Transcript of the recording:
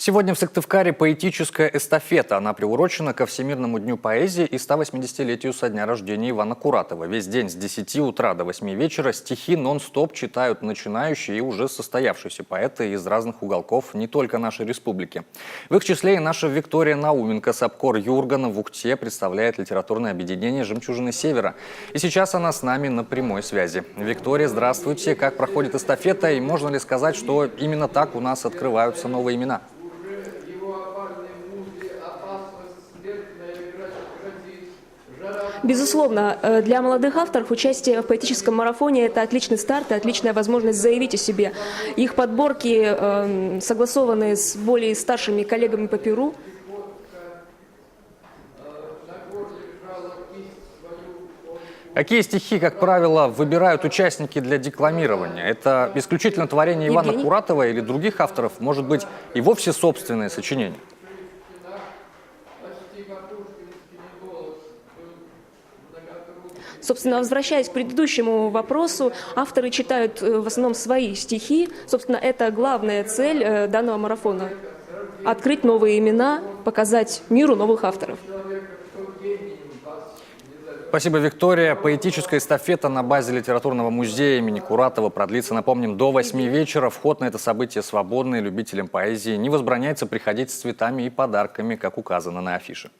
Сегодня в Сыктывкаре поэтическая эстафета. Она приурочена ко Всемирному дню поэзии и 180-летию со дня рождения Ивана Куратова. Весь день с 10 утра до 8 вечера стихи нон-стоп читают начинающие и уже состоявшиеся поэты из разных уголков не только нашей республики. В их числе и наша Виктория Науменко с Апкор Юргана в Ухте представляет литературное объединение «Жемчужины Севера». И сейчас она с нами на прямой связи. Виктория, здравствуйте. Как проходит эстафета и можно ли сказать, что именно так у нас открываются новые имена? Безусловно, для молодых авторов участие в поэтическом марафоне – это отличный старт и отличная возможность заявить о себе. Их подборки согласованы с более старшими коллегами по Перу. Какие стихи, как правило, выбирают участники для декламирования? Это исключительно творение Ивана Куратова или других авторов, может быть, и вовсе собственные сочинения? Собственно, возвращаясь к предыдущему вопросу, авторы читают в основном свои стихи. Собственно, это главная цель данного марафона – открыть новые имена, показать миру новых авторов. Спасибо, Виктория. Поэтическая эстафета на базе литературного музея имени Куратова продлится, напомним, до 8 вечера. Вход на это событие свободный. Любителям поэзии не возбраняется приходить с цветами и подарками, как указано на афише.